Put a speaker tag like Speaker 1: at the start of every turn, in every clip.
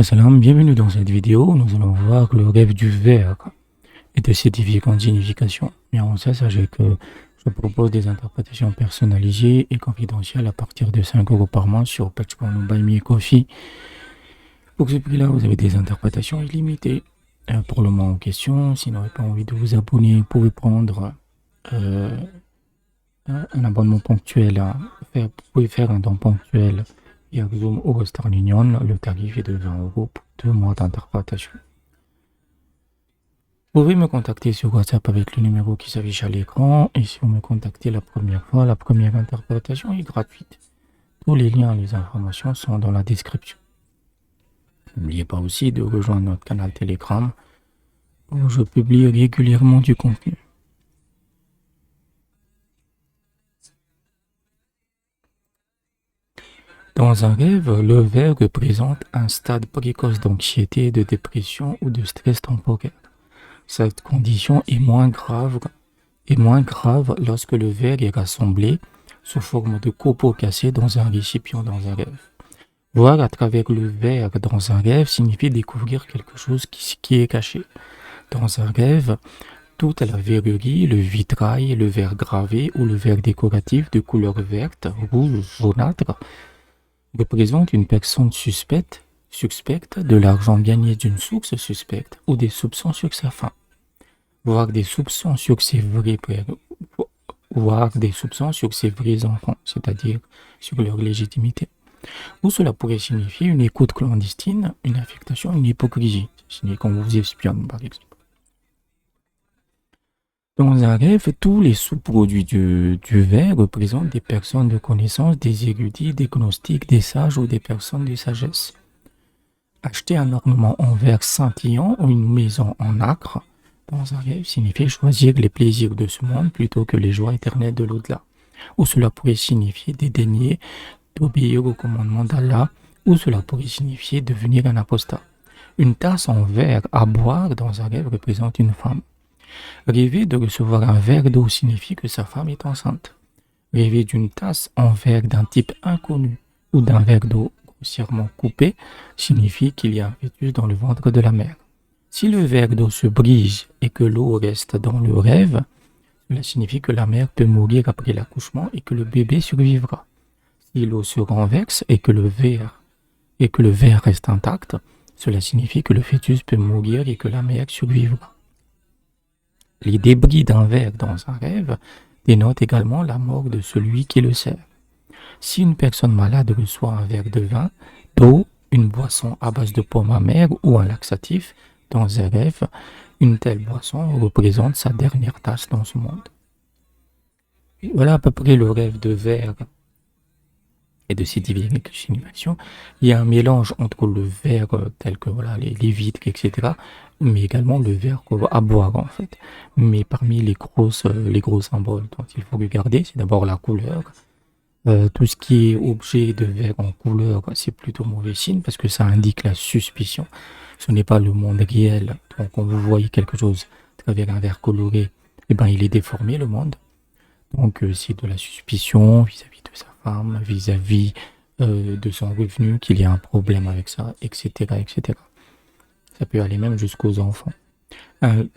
Speaker 1: Salam, bienvenue dans cette vidéo. Nous allons voir le rêve du verre et de ses différentes significations. Mais avant ça, sachez que je propose des interprétations personnalisées et confidentielles à partir de 5 euros par mois sur Patreon ou Buy Me a Coffee. Pour ce prix-là, vous avez des interprétations illimitées pour le mois en question. Si vous n'avez pas envie de vous abonner, vous pouvez prendre euh, un abonnement ponctuel. Vous pouvez faire un don ponctuel via Zoom ou Western Union. Le tarif est de 20 euros pour 2 mois d'interprétation. Vous pouvez me contacter sur WhatsApp avec le numéro qui s'affiche à l'écran. Et si vous me contactez la première fois, la première interprétation est gratuite. Tous les liens et les informations sont dans la description. N'oubliez pas aussi de rejoindre notre canal Telegram où je publie régulièrement du contenu. Dans un rêve, le verre représente un stade précoce d'anxiété, de dépression ou de stress temporaire. Cette condition est moins grave lorsque le verre est rassemblé sous forme de copeaux cassés dans un récipient dans un rêve. Voir à travers le verre dans un rêve signifie découvrir quelque chose qui est caché. Dans un rêve, toute la verrerie, le vitrail, le verre gravé ou le verre décoratif de couleur verte, rouge, jaunâtre représente une personne suspecte de l'argent gagné d'une source suspecte ou des soupçons sur sa fin. Voir des soupçons sur ses vrais enfants, c'est-à-dire sur leur légitimité. Ou cela pourrait signifier une écoute clandestine, une affectation, une hypocrisie, signifié qu'on vous espionne par exemple. Dans un rêve, tous les sous-produits du verre représentent des personnes de connaissance, des érudits, des gnostiques, des sages ou des personnes de sagesse. Acheter un ornement en verre scintillant ou une maison en nacre dans un rêve signifie choisir les plaisirs de ce monde plutôt que les joies éternelles de l'au-delà. Ou cela pourrait signifier dédaigner d'obéir au commandement d'Allah, ou cela pourrait signifier devenir un apostat. Une tasse en verre à boire dans un rêve représente une femme. Rêver de recevoir un verre d'eau signifie que sa femme est enceinte. Rêver d'une tasse en verre d'un type inconnu ou d'un verre d'eau grossièrement coupé signifie qu'il y a un fœtus dans le ventre de la mère. Si le verre d'eau se brise et que l'eau reste dans le rêve, cela signifie que la mère peut mourir après l'accouchement et que le bébé survivra. Si l'eau se renverse et que le verre reste intact, cela signifie que le fœtus peut mourir et que la mère survivra. Les débris d'un verre dans un rêve dénotent également la mort de celui qui le sert. Si une personne malade reçoit un verre de vin, d'eau, une boisson à base de pommes amères ou un laxatif dans un rêve, une telle boisson représente sa dernière tasse dans ce monde. Voilà à peu près le rêve de verre et de ses diverses significations. Il y a un mélange entre le verre tel que voilà, les vitres, etc., mais également le verre à boire en fait. Mais parmi les gros symboles dont il faut regarder, c'est d'abord la couleur. Tout ce qui est objet de verre en couleur, c'est plutôt mauvais signe parce que ça indique la suspicion. Ce n'est pas le monde réel. Donc quand vous voyez quelque chose à travers un verre coloré, eh ben, il est déformé le monde. Donc c'est de la suspicion vis-à-vis de sa femme, vis-à-vis de son revenu, qu'il y a un problème avec ça, etc., etc. Ça peut aller même jusqu'aux enfants.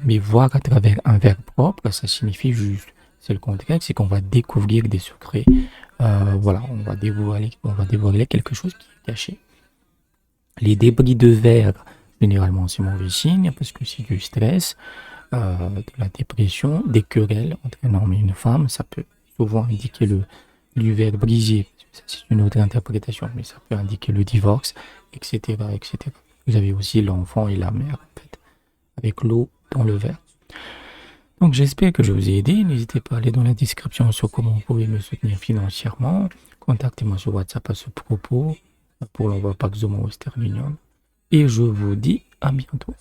Speaker 1: Mais voir à travers un verre propre, ça signifie juste, c'est le contraire, c'est qu'on va découvrir des secrets. Voilà, on va dévoiler quelque chose qui est caché. Les débris de verre, généralement, c'est mauvais signe parce que c'est du stress, de la dépression, des querelles entre un homme et une femme. Ça peut souvent indiquer du verre brisé. Ça, c'est une autre interprétation, mais ça peut indiquer le divorce, etc., etc. Vous avez aussi l'enfant et la mère, en fait, avec l'eau dans le verre. Donc j'espère que je vous ai aidé. N'hésitez pas à aller dans la description sur comment vous pouvez me soutenir financièrement. Contactez-moi sur WhatsApp à ce propos pour l'envoi par Zoom ou Western Union. Et je vous dis à bientôt.